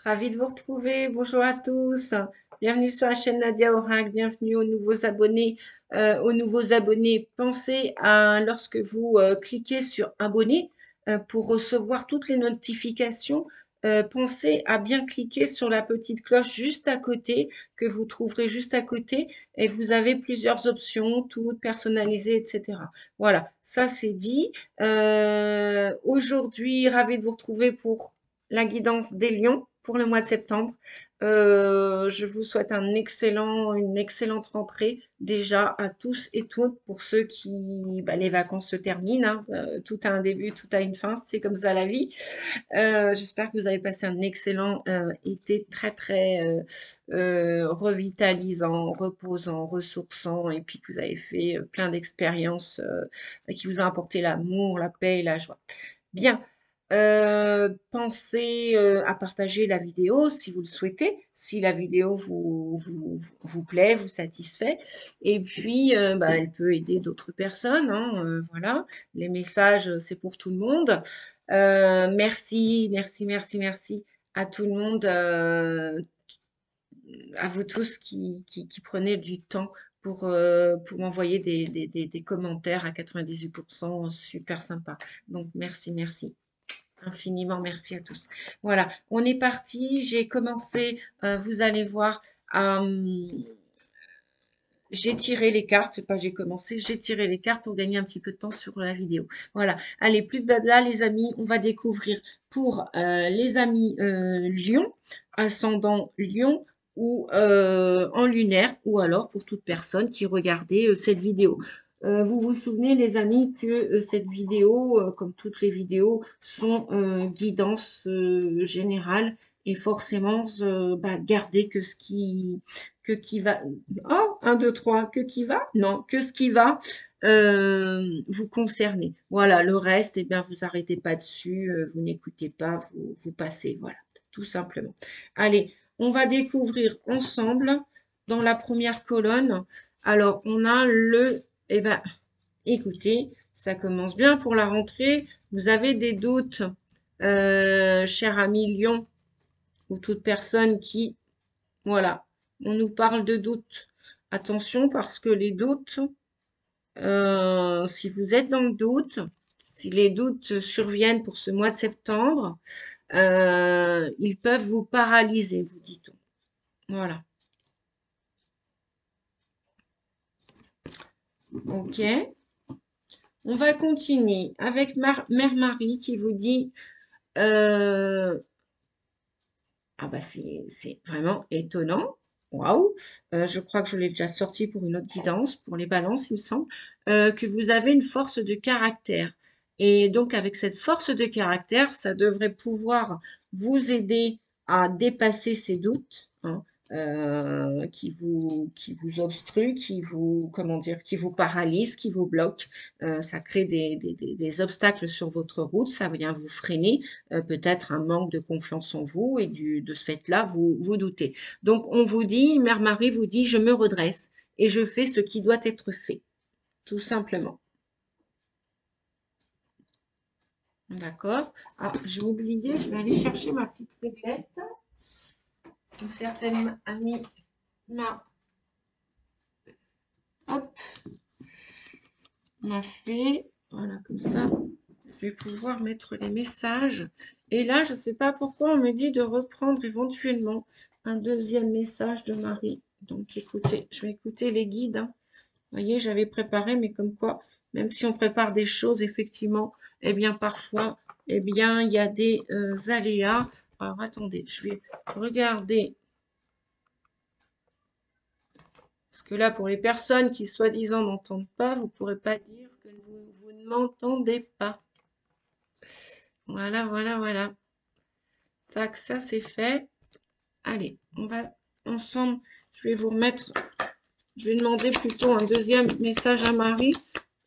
Ravie de vous retrouver. Bonjour à tous. Bienvenue sur la chaîne Nadia Aurac. Bienvenue aux nouveaux abonnés. Pensez à, lorsque vous cliquez sur abonner pour recevoir toutes les notifications, pensez à bien cliquer sur la petite cloche juste à côté, que vous trouverez juste à côté, et vous avez plusieurs options, toutes personnalisées, etc. Voilà, ça c'est dit. Aujourd'hui, ravie de vous retrouver pour la guidance des lions pour le mois de septembre. Je vous souhaite une excellente rentrée déjà à tous et toutes pour ceux qui, les vacances se terminent, hein. Tout a un début, tout a une fin, c'est comme ça la vie. J'espère que vous avez passé un excellent été très revitalisant, reposant, ressourçant et puis que vous avez fait plein d'expériences qui vous ont apporté l'amour, la paix et la joie. Bien. Pensez à partager la vidéo si vous le souhaitez, si la vidéo vous plaît, vous satisfait. Et puis, elle peut aider d'autres personnes, hein, voilà. Les messages, c'est pour tout le monde. Merci à tout le monde, à vous tous qui prenez du temps pour m'envoyer des commentaires à 98% super sympa. Donc, merci. Infiniment merci à tous. Voilà, on est parti. J'ai commencé, vous allez voir, j'ai tiré les cartes. C'est pas j'ai commencé, j'ai tiré les cartes pour gagner un petit peu de temps sur la vidéo. Voilà, allez, plus de blabla, les amis. On va découvrir pour les amis Lion, ascendant Lion ou en lunaire, ou alors pour toute personne qui regardait cette vidéo. Vous vous souvenez, les amis, que cette vidéo, comme toutes les vidéos, sont guidance générale et forcément, gardez que qui va. Oh, un 2 3 que qui va? Non, que ce qui va vous concerner. Voilà, le reste, eh bien, vous arrêtez pas dessus, vous n'écoutez pas, vous passez, voilà, tout simplement. Allez, on va découvrir ensemble dans la première colonne. Alors, on a eh ben, écoutez, ça commence bien pour la rentrée. Vous avez des doutes, cher ami Lion, ou toute personne qui, voilà, on nous parle de doutes. Attention parce que les doutes, si vous êtes dans le doute, si les doutes surviennent pour ce mois de septembre, ils peuvent vous paralyser, vous dit-on. Voilà. Ok. On va continuer avec Mère Marie qui vous dit euh, ah bah c'est vraiment étonnant. Waouh! Je crois que je l'ai déjà sorti pour une autre guidance, pour les balances, il me semble, que vous avez une force de caractère. Et donc avec cette force de caractère, ça devrait pouvoir vous aider à dépasser ces doutes, hein, qui vous obstruent, comment dire, qui vous paralysent, qui vous bloquent. Ça crée des obstacles sur votre route, ça vient vous freiner peut-être un manque de confiance en vous et de ce fait-là, vous doutez. Donc, on vous dit, Mère Marie vous dit, je me redresse et je fais ce qui doit être fait, tout simplement. D'accord? Ah, j'ai oublié, je vais aller chercher ma petite réglette. Une certaine amie m'a, hop, m'a fait, voilà, comme ça, je vais pouvoir mettre les messages. Et là, je ne sais pas pourquoi on me dit de reprendre éventuellement un deuxième message de Marie. Donc, écoutez, je vais écouter les guides, hein. Vous voyez, j'avais préparé, mais comme quoi, même si on prépare des choses, effectivement, eh bien, parfois, eh bien, il y a des aléas. Alors, attendez, je vais regarder. Parce que là, pour les personnes qui, soi-disant, n'entendent pas, vous ne pourrez pas dire que vous ne m'entendez pas. Voilà. Tac, ça, c'est fait. Allez, on va ensemble. Je vais vous remettre. Je vais demander plutôt un deuxième message à Marie.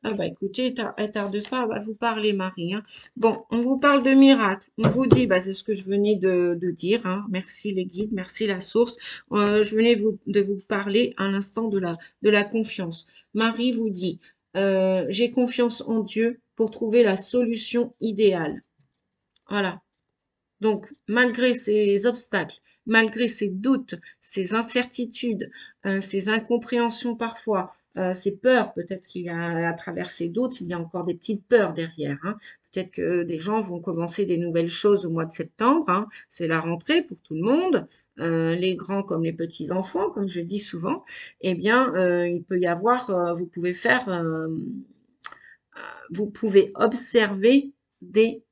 Ah bah écoutez, elle tarde pas, elle va vous parler, Marie, hein. Bon, on vous parle de miracle. On vous dit, c'est ce que je venais de dire, hein. Merci les guides, merci la source. Je venais de vous parler à l'instant de la confiance. Marie vous dit, j'ai confiance en Dieu pour trouver la solution idéale. Voilà. Donc, malgré ces obstacles, malgré ces doutes, ces incertitudes, ces incompréhensions parfois, ces peurs, peut-être qu'il y a à travers ces doutes, il y a encore des petites peurs derrière, hein. Peut-être que des gens vont commencer des nouvelles choses au mois de septembre, hein. C'est la rentrée pour tout le monde, les grands comme les petits enfants, comme je dis souvent. Eh bien, il peut y avoir, vous pouvez observer des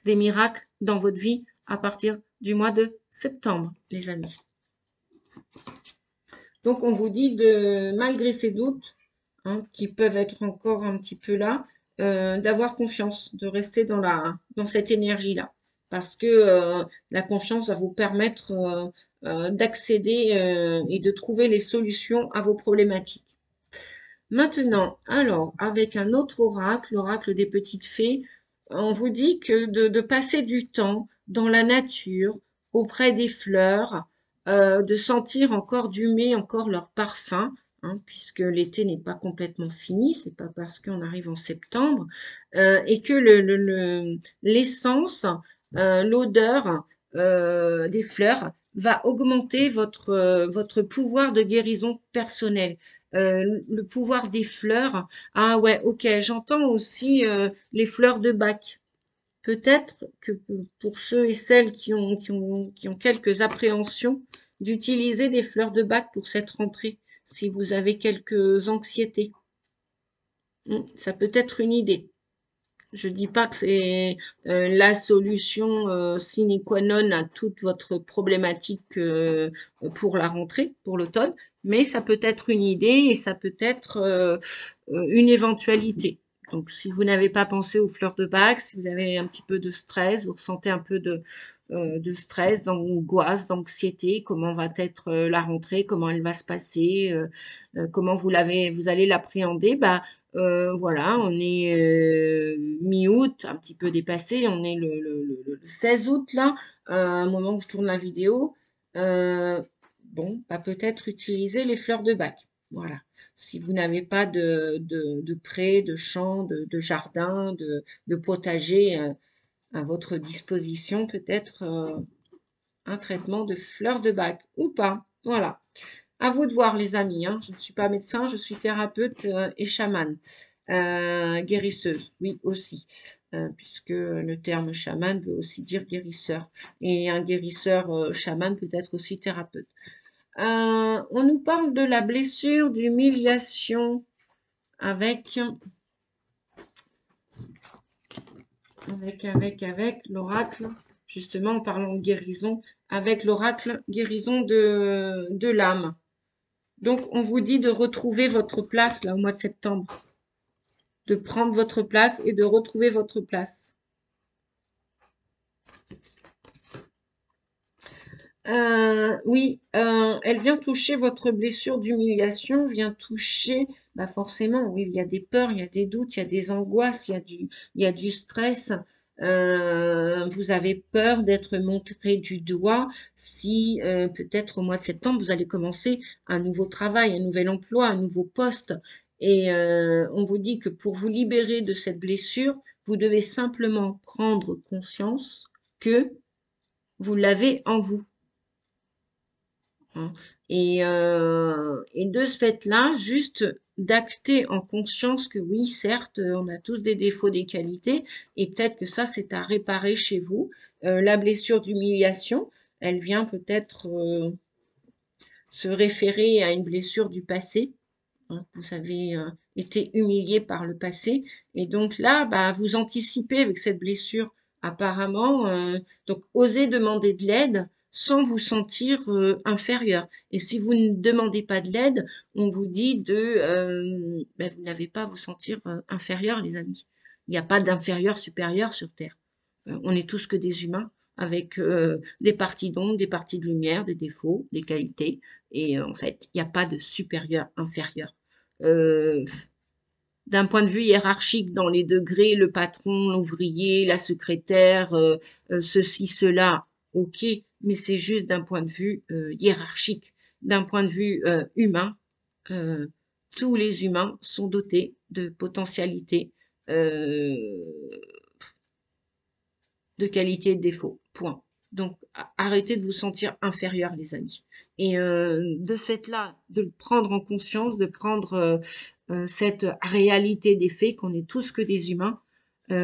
miracles dans votre vie à partir du mois de septembre, les amis. Donc, on vous dit de, malgré ces doutes, hein, qui peuvent être encore un petit peu là, d'avoir confiance, de rester dans cette énergie-là. Parce que la confiance va vous permettre d'accéder et de trouver les solutions à vos problématiques. Maintenant, alors, avec un autre oracle, l'oracle des petites fées, on vous dit que de passer du temps dans la nature, auprès des fleurs, de sentir encore d'humer encore leur parfum, hein, puisque l'été n'est pas complètement fini, c'est pas parce qu'on arrive en septembre, et que l'essence, l'odeur des fleurs va augmenter votre pouvoir de guérison personnelle. Le pouvoir des fleurs. Ah ouais, ok, j'entends aussi les fleurs de bac. Peut-être que pour ceux et celles qui ont quelques appréhensions, d'utiliser des fleurs de bac pour cette rentrée, si vous avez quelques anxiétés. Ça peut être une idée. Je dis pas que c'est la solution sine qua non à toute votre problématique pour la rentrée, pour l'automne, mais ça peut être une idée et ça peut être une éventualité. Donc, si vous n'avez pas pensé aux fleurs de bac, si vous avez un petit peu de stress, vous ressentez un peu de stress, d'angoisse, d'anxiété, comment va être la rentrée, comment elle va se passer, comment vous allez l'appréhender, bah, voilà, on est mi-août, un petit peu dépassé, on est le 16 août là, au moment où je tourne la vidéo. Bon, bah, peut-être utiliser les fleurs de bac. Voilà. Si vous n'avez pas de pré, de champ, de jardin, de potager à votre disposition, peut-être un traitement de fleurs de bac ou pas. Voilà. À vous de voir, les amis, hein. Je ne suis pas médecin, je suis thérapeute et chamane. Guérisseuse, oui, aussi. Puisque le terme chaman veut aussi dire guérisseur. Et un guérisseur chaman peut être aussi thérapeute. On nous parle de la blessure d'humiliation avec l'oracle, justement en parlant de guérison, avec l'oracle guérison de l'âme. Donc, on vous dit de retrouver votre place là au mois de septembre, de prendre votre place et de retrouver votre place. Oui, elle vient toucher votre blessure d'humiliation, vient toucher, bah forcément, oui, il y a des peurs, il y a des doutes, il y a des angoisses, il y a du stress. Vous avez peur d'être montré du doigt si peut-être au mois de septembre, vous allez commencer un nouveau travail, un nouvel emploi, un nouveau poste. Et on vous dit que pour vous libérer de cette blessure, vous devez simplement prendre conscience que vous l'avez en vous, hein. Et de ce fait-là, juste d'acter en conscience que oui, certes, on a tous des défauts, des qualités, et peut-être que ça, c'est à réparer chez vous. La blessure d'humiliation, elle vient peut-être se référer à une blessure du passé, hein. Vous avez été humilié par le passé, et donc là, bah, vous anticipez avec cette blessure apparemment, donc osez demander de l'aide sans vous sentir inférieur. Et si vous ne demandez pas de l'aide, on vous dit ben, vous n'avez pas à vous sentir inférieur, les amis. Il n'y a pas d'inférieur supérieur sur Terre. On est tous que des humains avec des parties d'ombre, des parties de lumière, des défauts, des qualités. Et en fait, il n'y a pas de supérieur, inférieur. Euh, D'un point de vue hiérarchique, dans les degrés, le patron, l'ouvrier, la secrétaire, ceci, cela, ok, mais c'est juste d'un point de vue hiérarchique. D'un point de vue humain, euh, tous les humains sont dotés de potentialités, euh, de qualité et de défaut. Point. Donc, arrêtez de vous sentir inférieur, les amis. Et de ce fait-là, de le prendre en conscience, de prendre cette réalité des faits, qu'on est tous que des humains, vous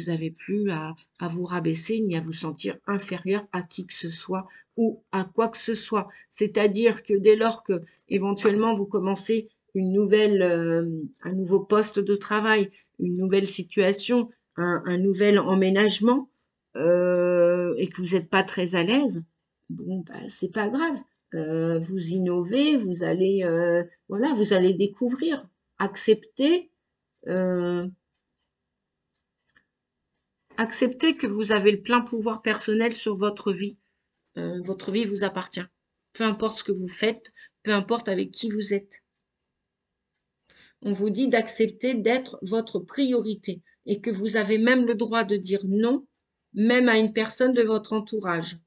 n'avez plus à vous rabaisser ni à vous sentir inférieur à qui que ce soit ou à quoi que ce soit. C'est-à-dire que dès lors que éventuellement vous commencez un nouveau poste de travail, une nouvelle situation, un nouvel emménagement, et que vous n'êtes pas très à l'aise, bon, c'est pas grave. Vous innovez, voilà, vous allez découvrir, accepter, euh, accepter que vous avez le plein pouvoir personnel sur votre vie. Votre vie vous appartient. Peu importe ce que vous faites, peu importe avec qui vous êtes. On vous dit d'accepter d'être votre priorité et que vous avez même le droit de dire non, même à une personne de votre entourage.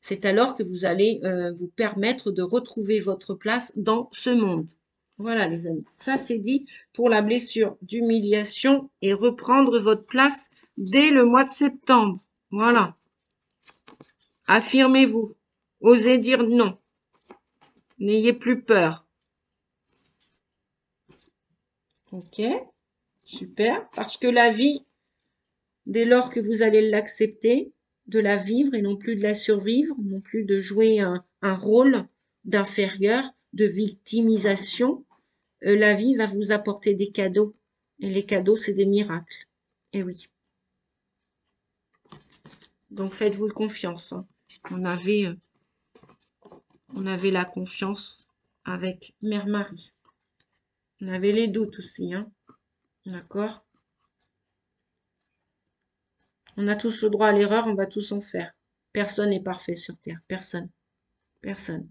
C'est alors que vous allez vous permettre de retrouver votre place dans ce monde. Voilà les amis, ça c'est dit pour la blessure d'humiliation et reprendre votre place dès le mois de septembre. Voilà. Affirmez-vous. Osez dire non. N'ayez plus peur. Ok, super. Parce que la vie, dès lors que vous allez l'accepter, de la vivre et non plus de la survivre, non plus de jouer un rôle d'inférieur, de victimisation, la vie va vous apporter des cadeaux. Et les cadeaux, c'est des miracles. Et oui. Donc faites-vous confiance. Hein. On avait la confiance avec Mère Marie. On avait les doutes aussi. Hein. D'accord? On a tous le droit à l'erreur, on va tous en faire. Personne n'est parfait sur Terre. Personne. Personne.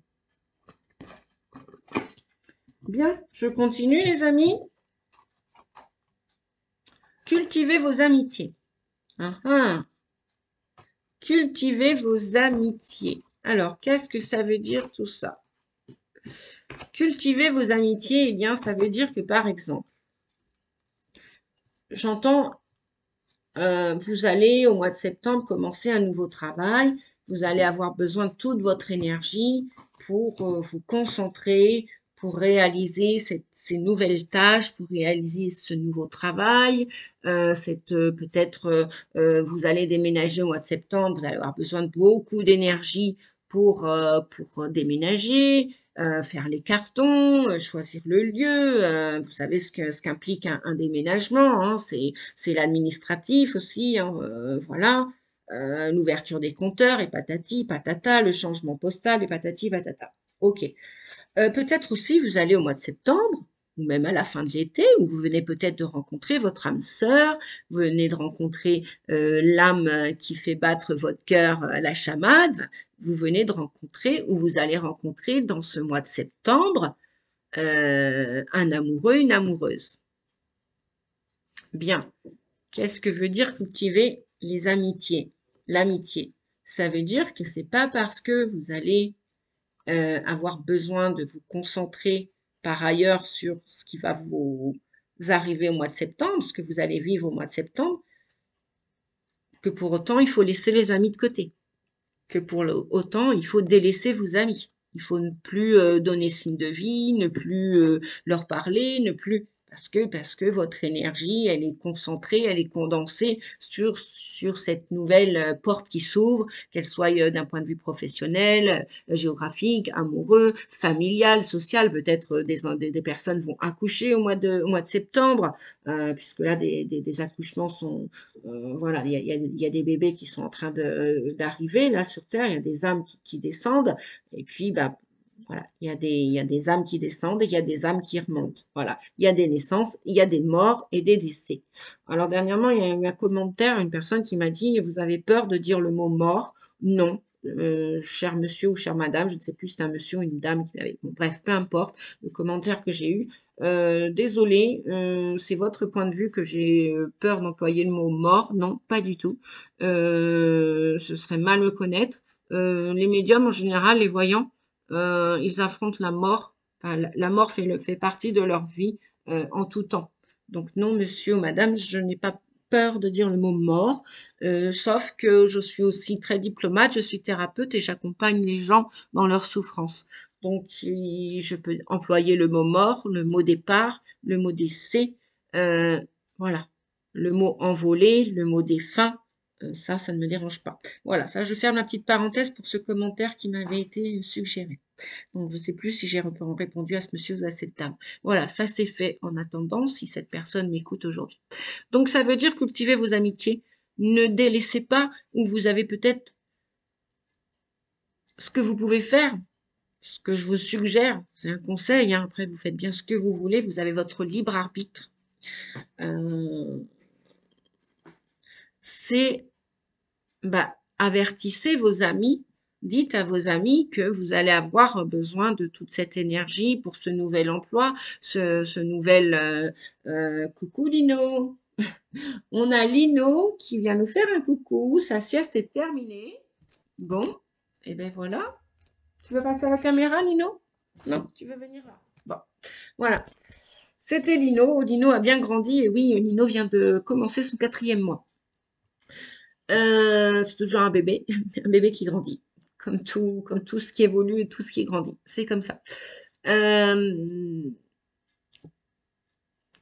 Bien, je continue les amis. Cultivez vos amitiés. Cultivez vos amitiés. Alors, qu'est-ce que ça veut dire tout ça? Cultiver vos amitiés, eh bien, ça veut dire que, par exemple, j'entends, vous allez, au mois de septembre, commencer un nouveau travail. Vous allez avoir besoin de toute votre énergie pour vous concentrer, pour réaliser ces nouvelles tâches, pour réaliser ce nouveau travail. Peut-être, vous allez déménager au mois de septembre, vous allez avoir besoin de beaucoup d'énergie pour déménager, faire les cartons, choisir le lieu. Vous savez ce qu'implique un déménagement, hein, c'est l'administratif aussi, hein, voilà. L'ouverture des compteurs et patati, patata, le changement postal et patati, patata. Ok. Peut-être aussi vous allez au mois de septembre ou même à la fin de l'été, où vous venez peut-être de rencontrer votre âme sœur, vous venez de rencontrer l'âme qui fait battre votre cœur, la chamade, vous venez de rencontrer ou vous allez rencontrer dans ce mois de septembre un amoureux, une amoureuse. Bien, qu'est-ce que veut dire cultiver les amitiés? L'amitié, ça veut dire que c'est pas parce que vous allez avoir besoin de vous concentrer par ailleurs sur ce qui va vous arriver au mois de septembre, ce que vous allez vivre au mois de septembre, que pour autant il faut laisser les amis de côté, que pour autant il faut délaisser vos amis. Il faut ne plus donner signe de vie, ne plus leur parler, ne plus parce que votre énergie, elle est concentrée, elle est condensée sur cette nouvelle porte qui s'ouvre, qu'elle soit d'un point de vue professionnel, géographique, amoureux, familial, social. Peut-être des personnes vont accoucher au mois de septembre, puisque là des accouchements sont voilà, il y a des bébés qui sont en train d'arriver là sur Terre, il y a des âmes qui descendent, et puis voilà, il y a des âmes qui descendent et il y a des âmes qui remontent. Voilà, il y a des naissances, il y a des morts et des décès. Alors dernièrement, il y a eu un commentaire, une personne qui m'a dit, vous avez peur de dire le mot mort? Non. Cher monsieur ou chère madame, je ne sais plus si c'est un monsieur ou une dame qui m'avait. Bon, bref, peu importe le commentaire que j'ai eu. Désolé, c'est votre point de vue que j'ai peur d'employer le mot mort. Non, pas du tout. Ce serait mal me connaître. Les médiums, en général, les voyants, ils affrontent la mort. Enfin, la mort fait partie de leur vie en tout temps. Donc non, monsieur ou madame, je n'ai pas peur de dire le mot mort, sauf que je suis aussi très diplomate, je suis thérapeute et j'accompagne les gens dans leur souffrance. Donc, je peux employer le mot mort, le mot départ, le mot décès, voilà, le mot envolé, le mot défunt, ça ne me dérange pas. Voilà, ça, je ferme la petite parenthèse pour ce commentaire qui m'avait été suggéré. Donc, je ne sais plus si j'ai répondu à ce monsieur ou à cette dame. Voilà, ça c'est fait en attendant si cette personne m'écoute aujourd'hui. Donc, ça veut dire cultiver vos amitiés. Ne délaissez pas où vous avez peut-être ce que vous pouvez faire, ce que je vous suggère. C'est un conseil, hein. Après, vous faites bien ce que vous voulez. Vous avez votre libre arbitre. C'est avertissez vos amis, dites à vos amis que vous allez avoir besoin de toute cette énergie pour ce nouvel emploi, ce nouvel coucou Lino. On a Lino qui vient nous faire un coucou, sa sieste est terminée. Bon, et bien voilà. Tu veux passer à la caméra, Lino? Non, tu veux venir là? Bon, voilà. C'était Lino. Lino a bien grandi et oui, Lino vient de commencer son 4e mois. C'est toujours un bébé, un bébé qui grandit, comme tout ce qui évolue et tout ce qui grandit. C'est comme ça.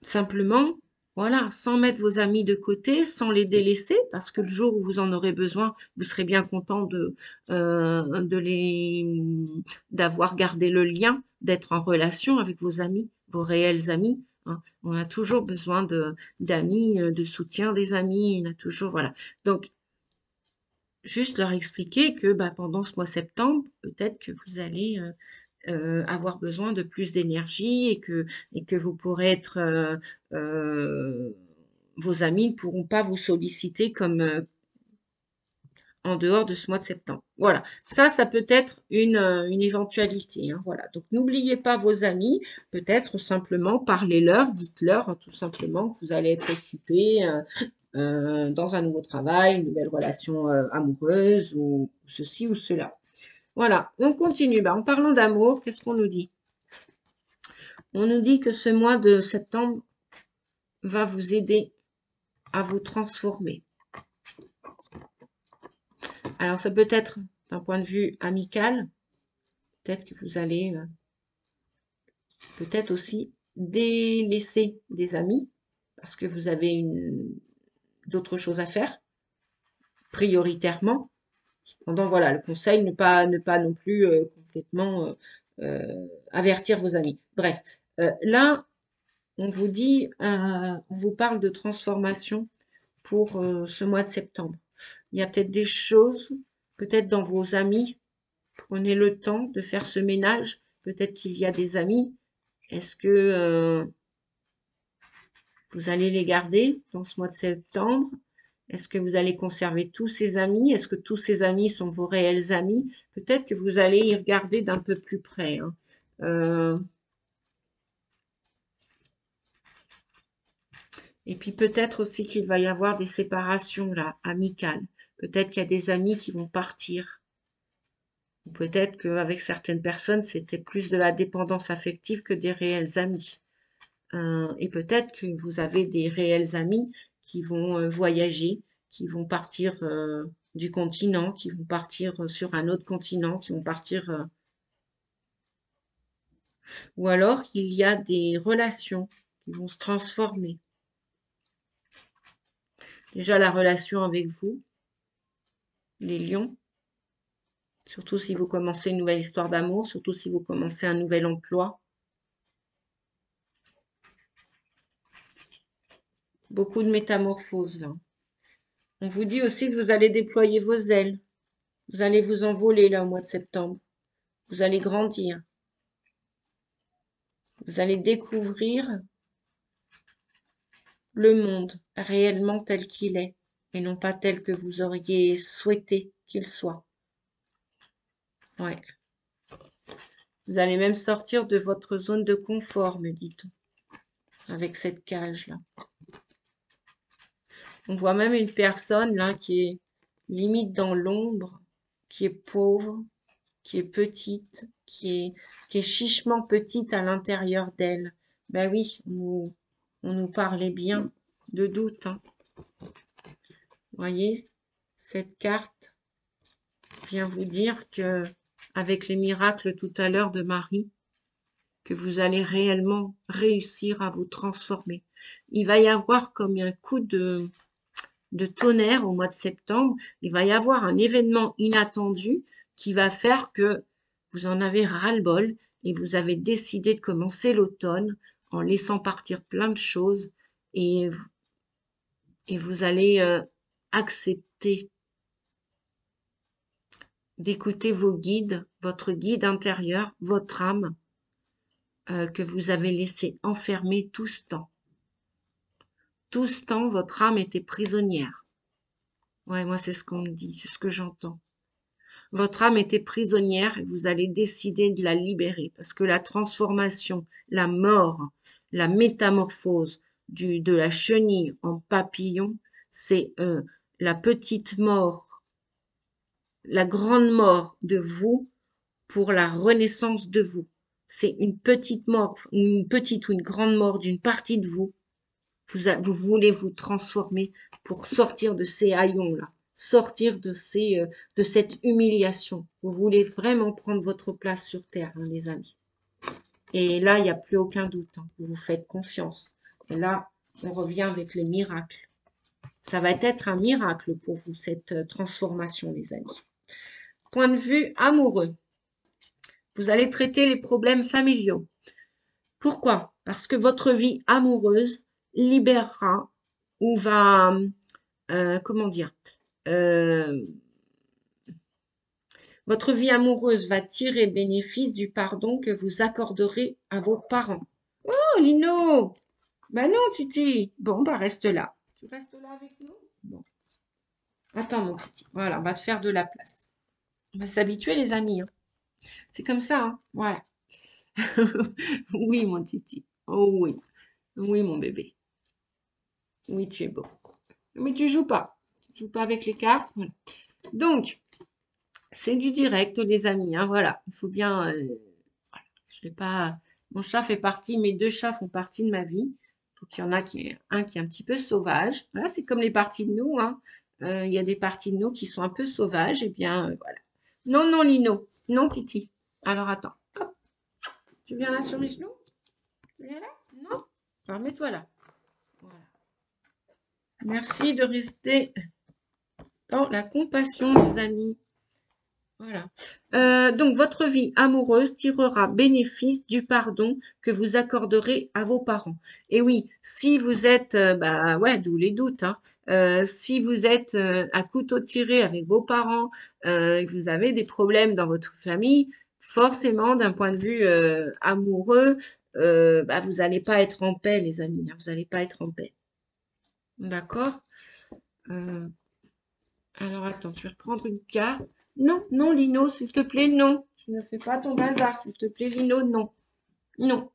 Simplement, voilà, sans mettre vos amis de côté, sans les délaisser, parce que le jour où vous en aurez besoin, vous serez bien content d'avoir gardé le lien, d'être en relation avec vos amis, vos réels amis. Hein. On a toujours besoin d'amis, de soutien des amis, on a toujours, voilà. Donc, juste leur expliquer que pendant ce mois septembre, peut-être que vous allez avoir besoin de plus d'énergie et que vous pourrez être vos amis ne pourront pas vous solliciter comme en dehors de ce mois de septembre. Voilà, ça peut être une éventualité. Hein, voilà. Donc n'oubliez pas vos amis, peut-être simplement parlez-leur, dites-leur hein, tout simplement que vous allez être occupé dans un nouveau travail, une nouvelle relation amoureuse ou ceci ou cela. Voilà, on continue. En parlant d'amour, qu'est-ce qu'on nous dit? On nous dit que ce mois de septembre va vous aider à vous transformer. Alors, ça peut être d'un point de vue amical, peut-être que vous allez peut-être aussi délaisser des amis parce que vous avez d'autres choses à faire prioritairement. Cependant, voilà, le conseil, ne pas non plus complètement avertir vos amis. Bref, là, on vous dit, on vous parle de transformation pour ce mois de septembre. Il y a peut-être des choses, peut-être dans vos amis, prenez le temps de faire ce ménage. Peut-être qu'il y a des amis. Est-ce que vous allez les garder dans ce mois de septembre? Est-ce que vous allez conserver tous ces amis? Est-ce que tous ces amis sont vos réels amis? Peut-être que vous allez y regarder d'un peu plus près. Hein. Et puis peut-être aussi qu'il va y avoir des séparations là, amicales. Peut-être qu'il y a des amis qui vont partir. Ou peut-être qu'avec certaines personnes, c'était plus de la dépendance affective que des réels amis. Et peut-être que vous avez des réels amis qui vont voyager, qui vont partir du continent, qui vont partir sur un autre continent, qui vont partir... Ou alors qu'il y a des relations qui vont se transformer. Déjà la relation avec vous, les lions, surtout si vous commencez une nouvelle histoire d'amour, surtout si vous commencez un nouvel emploi. Beaucoup de métamorphoses là. On vous dit aussi que vous allez déployer vos ailes. Vous allez vous envoler là au mois de septembre. Vous allez grandir. Vous allez découvrir le monde réellement tel qu'il est et non pas tel que vous auriez souhaité qu'il soit. Ouais. Vous allez même sortir de votre zone de confort, me dit-on, avec cette cage-là. On voit même une personne là qui est limite dans l'ombre, qui est pauvre, qui est petite, qui est chichement petite à l'intérieur d'elle. Ben oui, on nous parlait bien de doute. Hein. Vous voyez, cette carte vient vous dire que, avec les miracles tout à l'heure de Marie, que vous allez réellement réussir à vous transformer. Il va y avoir comme un coup de tonnerre au mois de septembre. Il va y avoir un événement inattendu qui va faire que vous en avez ras-le-bol et vous avez décidé de commencer l'automne en laissant partir plein de choses et, vous allez accepter d'écouter vos guides, votre guide intérieur, votre âme, que vous avez laissé enfermer tout ce temps. Tout ce temps, votre âme était prisonnière. Ouais, moi, c'est ce qu'on me dit, c'est ce que j'entends. Votre âme était prisonnière et vous allez décider de la libérer parce que la transformation, la mort, la métamorphose de la chenille en papillon, c'est la petite mort, la grande mort de vous pour la renaissance de vous. C'est une petite mort, une petite ou une grande mort d'une partie de vous. Vous voulez vous transformer pour sortir de ces haillons-là, sortir de cette humiliation. Vous voulez vraiment prendre votre place sur Terre, hein, les amis. Et là, il n'y a plus aucun doute, hein. Vous vous faites confiance. Et là, on revient avec les miracles. Ça va être un miracle pour vous, cette transformation, les amis. Point de vue amoureux. Vous allez traiter les problèmes familiaux. Pourquoi? Parce que votre vie amoureuse libérera ou va, comment dire, euh, votre vie amoureuse va tirer bénéfice du pardon que vous accorderez à vos parents. Oh, Lino! Ben non, Titi. Bon, bah reste là. Tu restes là avec nous? Bon. Attends, mon Titi. Voilà, on va te faire de la place. On va s'habituer, les amis, hein. C'est comme ça, hein. Voilà. Oui, mon Titi. Oh oui. Oui, mon bébé. Oui, tu es beau. Mais tu joues pas. Tu joues pas avec les cartes. Voilà. Donc, c'est du direct, les amis, hein, voilà. Il faut bien. Voilà. Je vais pas. Mon chat fait partie, mes deux chats font partie de ma vie. Donc, il y en a un qui est un petit peu sauvage. Voilà, c'est comme les parties de nous, hein. Il y a des parties de nous qui sont un peu sauvages. Eh bien, voilà. Non, non, Lino. Non, Titi. Alors, attends. Hop. Tu viens là sur mes genoux? Tu viens là? Non? Alors, mets-toi là. Voilà. Merci de rester dans la compassion, les amis. Voilà. Donc, votre vie amoureuse tirera bénéfice du pardon que vous accorderez à vos parents. Et oui, si vous êtes, bah ouais, d'où les doutes, hein. Si vous êtes à couteau tiré avec vos parents, que vous avez des problèmes dans votre famille, forcément, d'un point de vue amoureux, bah, vous n'allez pas être en paix, les amis, hein. Vous n'allez pas être en paix. D'accord? Euh, alors, attends, je vais reprendre une carte. Non, non, Lino, s'il te plaît, non. Tu ne fais pas ton bazar, s'il te plaît, Lino, non. Non.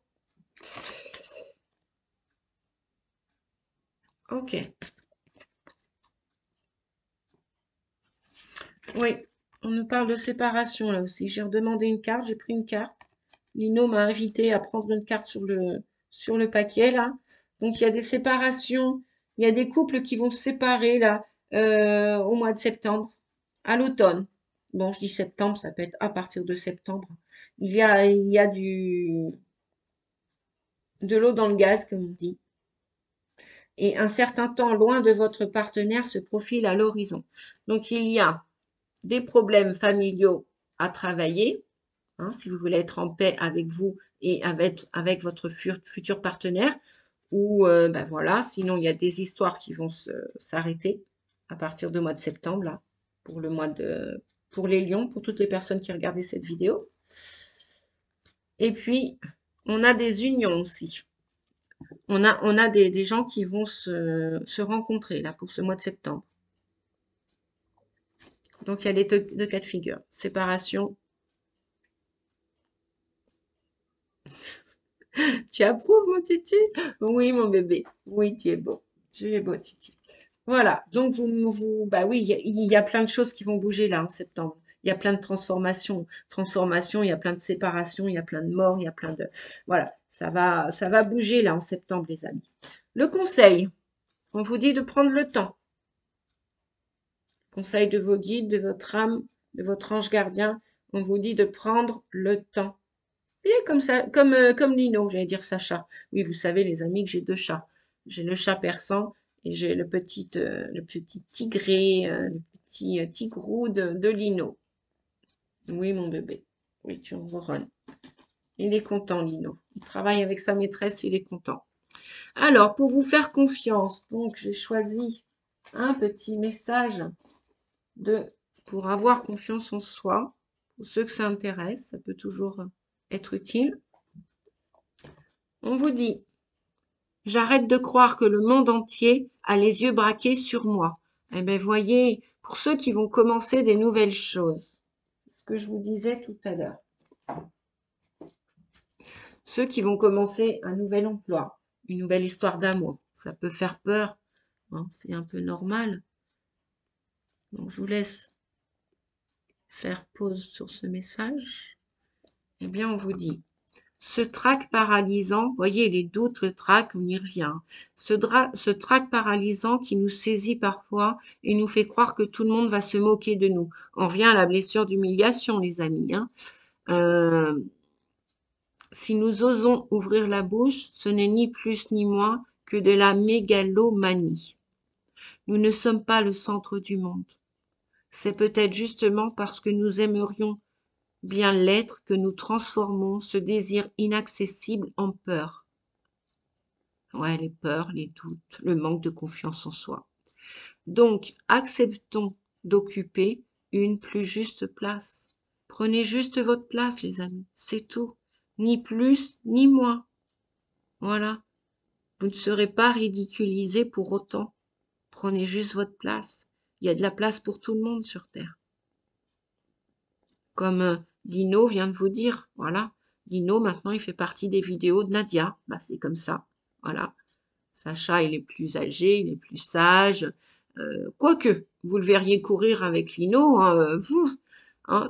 Ok. Oui, on nous parle de séparation là aussi. J'ai redemandé une carte, j'ai pris une carte. Lino m'a invité à prendre une carte sur le paquet là. Donc il y a des séparations, il y a des couples qui vont se séparer là au mois de septembre, à l'automne. Bon, je dis septembre, ça peut être à partir de septembre. Il y a de l'eau dans le gaz, comme on dit. Et un certain temps loin de votre partenaire se profile à l'horizon. Donc il y a des problèmes familiaux à travailler, hein, si vous voulez être en paix avec vous et avec votre futur partenaire, ou ben voilà, sinon il y a des histoires qui vont s'arrêter à partir du mois de septembre, là, pour les lions, pour toutes les personnes qui regardaient cette vidéo. Et puis, on a des unions aussi. On a des gens qui vont se rencontrer là pour ce mois de septembre. Donc, il y a les deux cas de figure. Séparation. Tu approuves, mon Titi? Oui, mon bébé. Oui, tu es beau. Tu es beau, Titi. Voilà. Donc, bah oui, il y a plein de choses qui vont bouger là en septembre. Il y a plein de transformations. Il y a plein de séparations, il y a plein de morts, il y a plein de... Voilà. Ça va bouger là en septembre, les amis. Le conseil. On vous dit de prendre le temps. Conseil de vos guides, de votre âme, de votre ange gardien, on vous dit de prendre le temps. Et comme ça, comme Lino, j'allais dire Sacha. Oui, vous savez, les amis, que j'ai deux chats. J'ai le chat persan et j'ai le petit tigré, le petit tigrou de Lino. Oui, mon bébé. Oui, tu en ronronnes. Il est content, Lino. Il travaille avec sa maîtresse, il est content. Alors, pour vous faire confiance, donc j'ai choisi un petit message pour avoir confiance en soi. Pour ceux que ça intéresse, ça peut toujours être utile. On vous dit, j'arrête de croire que le monde entier a les yeux braqués sur moi. Eh bien, voyez, pour ceux qui vont commencer des nouvelles choses, ce que je vous disais tout à l'heure, ceux qui vont commencer un nouvel emploi, une nouvelle histoire d'amour, ça peut faire peur, hein, c'est un peu normal. Donc, je vous laisse faire pause sur ce message. Eh bien, on vous dit, ce trac paralysant, voyez les doutes, le trac, on y revient. Ce trac paralysant qui nous saisit parfois et nous fait croire que tout le monde va se moquer de nous. On revient à la blessure d'humiliation, les amis. Hein. Si nous osons ouvrir la bouche, ce n'est ni plus ni moins que de la mégalomanie. Nous ne sommes pas le centre du monde. C'est peut-être justement parce que nous aimerions bien l'être que nous transformons ce désir inaccessible en peur. Ouais, les peurs, les doutes, le manque de confiance en soi. Donc, acceptons d'occuper une plus juste place. Prenez juste votre place, les amis, c'est tout. Ni plus, ni moins. Voilà. Vous ne serez pas ridiculisés pour autant. Prenez juste votre place. Il y a de la place pour tout le monde sur Terre. Comme Lino vient de vous dire, voilà. Lino, maintenant, il fait partie des vidéos de Nadia. Bah, c'est comme ça. Voilà. Sacha, il est plus âgé, il est plus sage. Quoique, vous le verriez courir avec Lino, hein,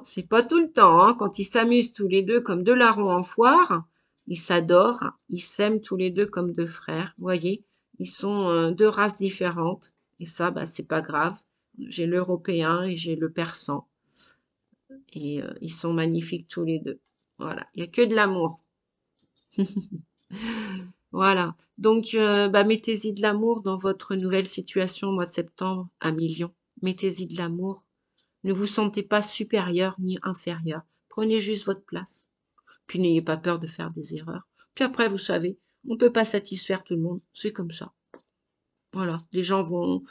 c'est pas tout le temps. Hein, quand ils s'amusent tous les deux comme deux larrons en foire, ils s'adorent, ils s'aiment tous les deux comme deux frères. Vous voyez, ils sont deux races différentes. Et ça, bah, c'est pas grave. J'ai l'européen et j'ai le persan. Et ils sont magnifiques tous les deux. Voilà, il n'y a que de l'amour. Voilà. Donc, bah, mettez-y de l'amour dans votre nouvelle situation au mois de septembre à Million. Mettez-y de l'amour. Ne vous sentez pas supérieur ni inférieur. Prenez juste votre place. Puis n'ayez pas peur de faire des erreurs. Puis après, vous savez, on ne peut pas satisfaire tout le monde. C'est comme ça. Voilà. Des gens vont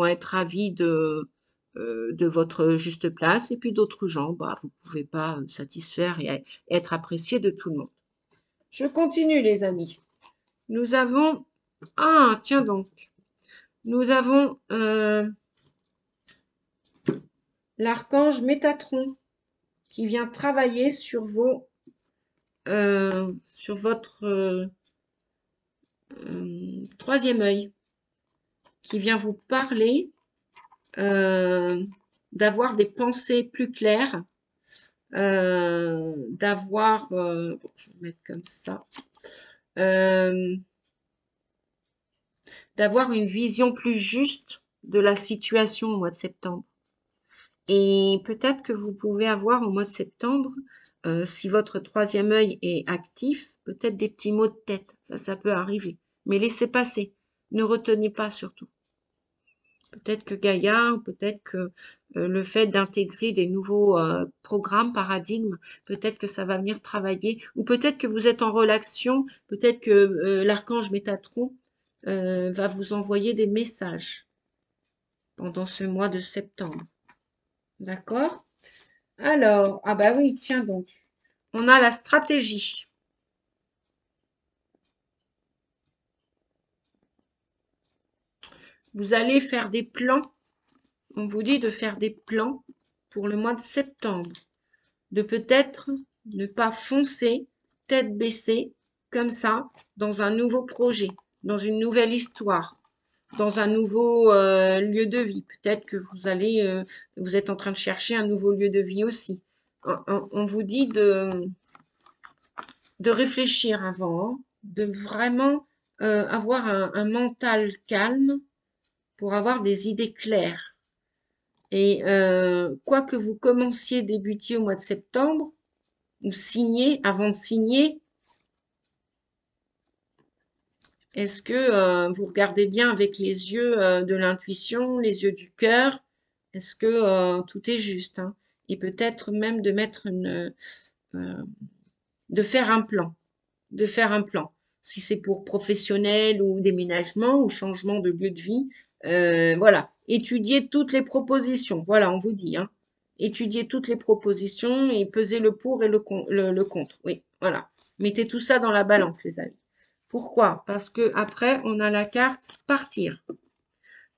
être ravis de votre juste place. Et puis d'autres gens, bah, vous ne pouvez pas satisfaire et être apprécié de tout le monde. Je continue, les amis. Nous avons... Ah, tiens donc. Nous avons l'archange Métatron qui vient travailler sur votre troisième œil, qui vient vous parler d'avoir des pensées plus claires, d'avoir... bon, je vais mettre comme ça. D'avoir une vision plus juste de la situation au mois de septembre. Et peut-être que vous pouvez avoir au mois de septembre, si votre troisième œil est actif, peut-être des petits maux de tête. Ça peut arriver. Mais laissez passer. Ne retenez pas surtout. Peut-être que Gaïa, ou peut-être que le fait d'intégrer des nouveaux programmes, paradigmes, peut-être que ça va venir travailler. Ou peut-être que vous êtes en relation, peut-être que l'archange Métatron va vous envoyer des messages pendant ce mois de septembre. D'accord? Alors, ah bah oui, tiens donc. On a la stratégie. Vous allez faire des plans. On vous dit de faire des plans pour le mois de septembre. De peut-être ne pas foncer, tête baissée, comme ça, dans un nouveau projet, dans une nouvelle histoire, dans un nouveau lieu de vie. Peut-être que vous êtes en train de chercher un nouveau lieu de vie aussi. On vous dit de réfléchir avant, hein, de vraiment avoir un mental calme pour avoir des idées claires. Et quoi que vous commenciez, débutiez au mois de septembre, ou signer, avant de signer, est-ce que vous regardez bien avec les yeux de l'intuition, les yeux du cœur? Est-ce que tout est juste, hein? Et peut-être même de mettre euh, de faire un plan, de faire un plan. Si c'est pour professionnel ou déménagement ou changement de lieu de vie, voilà. Étudier toutes les propositions. Voilà, on vous dit, hein. Étudier toutes les propositions et peser le pour et le contre. Oui, voilà. Mettez tout ça dans la balance, les amis. Pourquoi? Parce que après, on a la carte partir.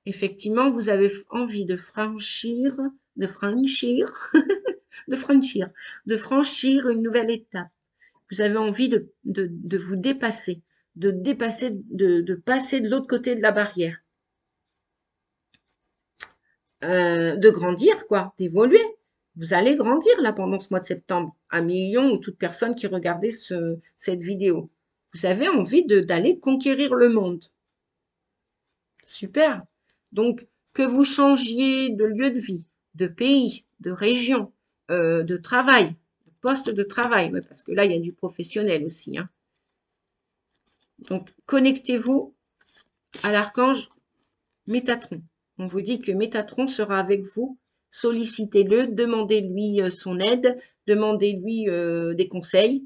Effectivement, vous avez envie de franchir, de franchir, de franchir, de franchir une nouvelle étape. Vous avez envie de vous dépasser, de passer de l'autre côté de la barrière, de grandir, quoi, d'évoluer. Vous allez grandir là pendant ce mois de septembre, à millions ou toute personne qui regardait cette vidéo. Vous avez envie d'aller conquérir le monde. Super. Donc, que vous changiez de lieu de vie, de pays, de région, de travail, de poste de travail, ouais, parce que là, il y a du professionnel aussi, hein. Donc, connectez-vous à l'archange Métatron. On vous dit que Métatron sera avec vous. Sollicitez-le, demandez-lui son aide, demandez-lui des conseils.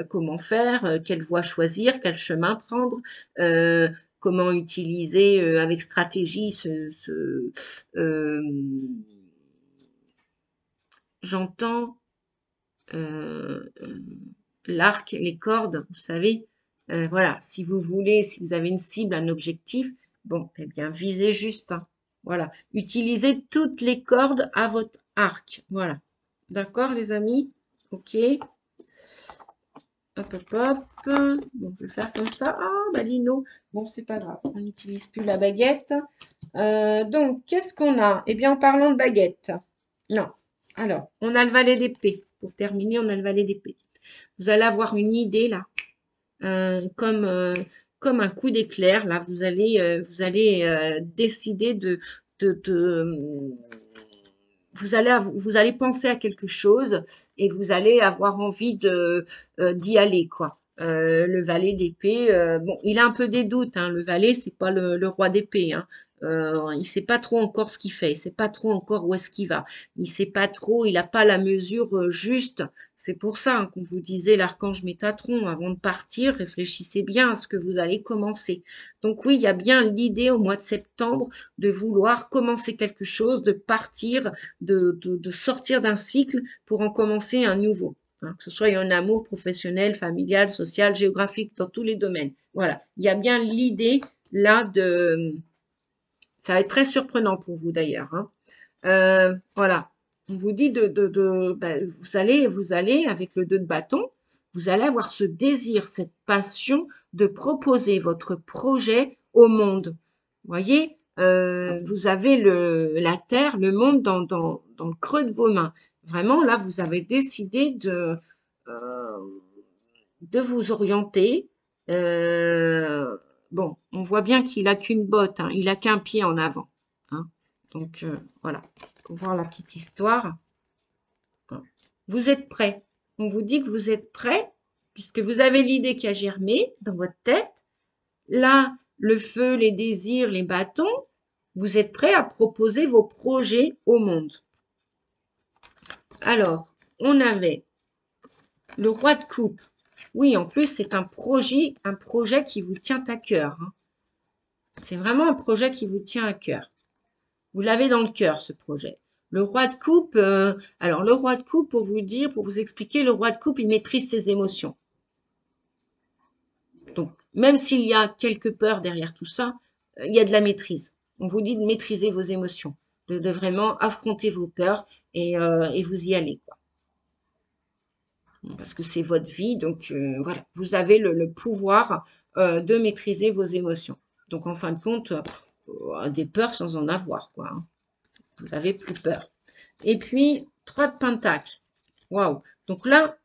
Comment faire, quelle voie choisir, quel chemin prendre, comment utiliser avec stratégie j'entends euh, l'arc, les cordes, vous savez. Voilà, si vous voulez, si vous avez une cible, un objectif, bon, eh bien, visez juste, hein. Voilà, utilisez toutes les cordes à votre arc. Voilà. D'accord, les amis? Ok. Hop, hop, hop. Bon, on peut faire comme ça. Ah, bah, Lino. Bon, c'est pas grave. On n'utilise plus la baguette. Donc, qu'est-ce qu'on a? Eh bien, en parlant de baguette. Non. Alors, on a le valet d'épée. Pour terminer, on a le valet d'épée. Vous allez avoir une idée là, comme un coup d'éclair. Là, vous allez décider vous allez penser à quelque chose et vous allez avoir envie d'y aller, quoi. Le valet d'épée, bon, il a un peu des doutes, hein. Le valet, c'est pas le roi d'épée, hein. Il sait pas trop encore ce qu'il fait, il sait pas trop encore où est-ce qu'il va, il sait pas trop, il n'a pas la mesure juste. C'est pour ça, hein, qu'on vous disait l'archange Métatron, avant de partir, réfléchissez bien à ce que vous allez commencer. Donc oui, il y a bien l'idée au mois de septembre de vouloir commencer quelque chose, de partir, de sortir d'un cycle pour en commencer un nouveau, hein, que ce soit en amour professionnel, familial, social, géographique, dans tous les domaines. Voilà, il y a bien l'idée là de... Ça va être très surprenant pour vous d'ailleurs, hein. Voilà, on vous dit ben, vous allez avec le 2 de bâton, vous allez avoir ce désir, cette passion de proposer votre projet au monde. Vous voyez, vous avez la terre, le monde dans le creux de vos mains. Vraiment, là, vous avez décidé euh, de vous orienter. Bon, on voit bien qu'il a qu'une botte, hein, il a qu'un pied en avant, hein. Donc, voilà, pour voir la petite histoire. Vous êtes prêt. On vous dit que vous êtes prêt, puisque vous avez l'idée qui a germé dans votre tête. Là, le feu, les désirs, les bâtons, vous êtes prêt à proposer vos projets au monde. Alors, on avait le roi de coupe. Oui, en plus, c'est un projet qui vous tient à cœur, hein. C'est vraiment un projet qui vous tient à cœur. Vous l'avez dans le cœur, ce projet. Le roi de coupe, alors le roi de coupe, pour vous dire, pour vous expliquer, le roi de coupe, il maîtrise ses émotions. Donc, même s'il y a quelques peurs derrière tout ça, il y a de la maîtrise. On vous dit de maîtriser vos émotions, de vraiment affronter vos peurs et vous y allez, quoi. Parce que c'est votre vie, donc voilà, vous avez le pouvoir de maîtriser vos émotions. Donc, en fin de compte, des peurs sans en avoir, quoi, hein. Vous n'avez plus peur. Et puis, 3 de Pentacle. Waouh. Donc là,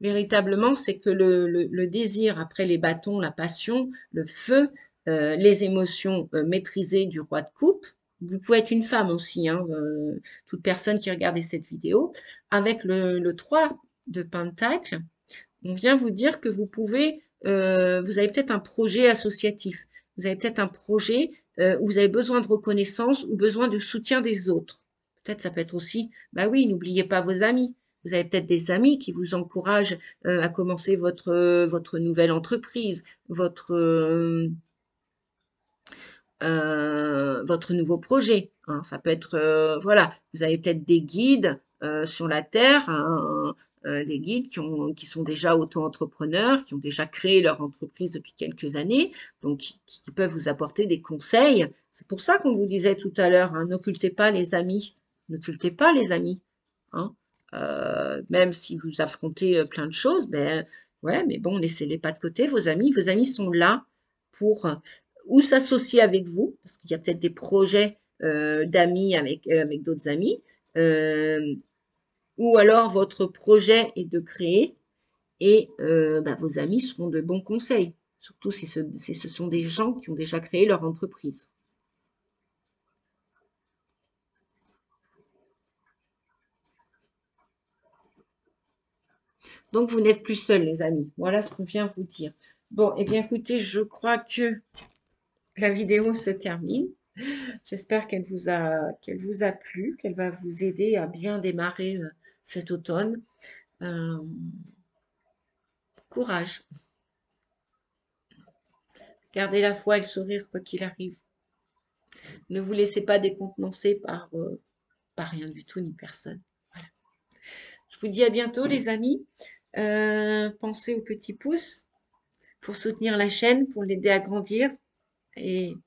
Véritablement, c'est que le désir après les bâtons, la passion, le feu, les émotions maîtrisées du roi de coupe. Vous pouvez être une femme aussi, hein, toute personne qui regardait cette vidéo. Avec le 3 de Pentacle, on vient vous dire que vous pouvez, vous avez peut-être un projet associatif. Vous avez peut-être un projet où vous avez besoin de reconnaissance ou besoin de soutien des autres. Peut-être ça peut être aussi, bah oui, n'oubliez pas vos amis. Vous avez peut-être des amis qui vous encouragent à commencer votre nouvelle entreprise, votre nouveau projet, hein. Ça peut être, voilà, vous avez peut-être des guides sur la Terre, hein, des guides qui sont déjà auto-entrepreneurs, qui ont déjà créé leur entreprise depuis quelques années, donc qui peuvent vous apporter des conseils. C'est pour ça qu'on vous disait tout à l'heure, hein, n'occultez pas les amis, n'occultez pas les amis, hein. Même si vous affrontez plein de choses, ben ouais, mais bon, laissez-les pas de côté, vos amis. Vos amis sont là pour ou s'associer avec vous, parce qu'il y a peut-être des projets d'amis avec d'autres amis, euh, ou alors votre projet est de créer et bah, vos amis seront de bons conseils, surtout si ce sont des gens qui ont déjà créé leur entreprise. Donc, vous n'êtes plus seuls, les amis. Voilà ce qu'on vient vous dire. Bon, eh bien, écoutez, je crois que la vidéo se termine. J'espère qu'elle vous a plu, qu'elle va vous aider à bien démarrer cet automne. Euh, Courage. Gardez la foi et le sourire quoi qu'il arrive. Ne vous laissez pas décontenancer par rien du tout ni personne. Voilà. Je vous dis à bientôt, les amis. Pensez au petit pouce pour soutenir la chaîne, pour l'aider à grandir. Et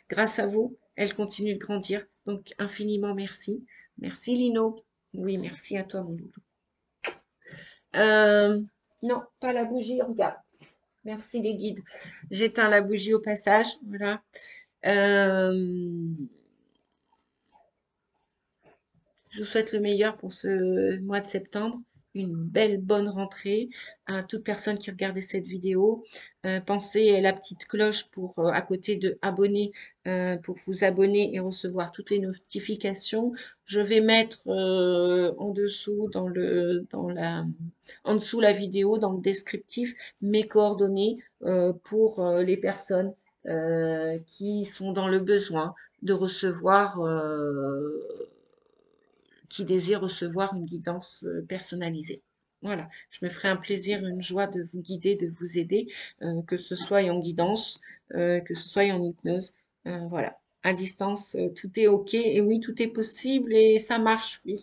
grâce à vous, elle continue de grandir. Donc, infiniment merci. Merci, Lino. Oui, merci à toi, mon doudou. Euh, non, pas la bougie, regarde. Merci les guides. J'éteins la bougie au passage. Voilà. Euh, je vous souhaite le meilleur pour ce mois de septembre. Une belle, bonne rentrée à toute personne qui regardait cette vidéo. Pensez à la petite cloche pour à côté de abonner pour vous abonner et recevoir toutes les notifications. Je vais mettre en dessous en dessous la vidéo dans le descriptif mes coordonnées pour les personnes qui sont dans le besoin de recevoir qui désirent recevoir une guidance personnalisée. Voilà, je me ferai un plaisir, une joie de vous guider, de vous aider, que ce soit en guidance, que ce soit en hypnose. Voilà, à distance, tout est OK. Et oui, tout est possible et ça marche. Oui.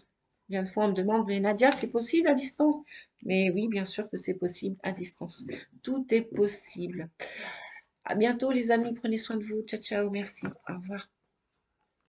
Bien de fois, on me demande, mais Nadia, c'est possible à distance? Mais oui, bien sûr que c'est possible à distance. Tout est possible. À bientôt, les amis. Prenez soin de vous. Ciao, ciao. Merci. Au revoir.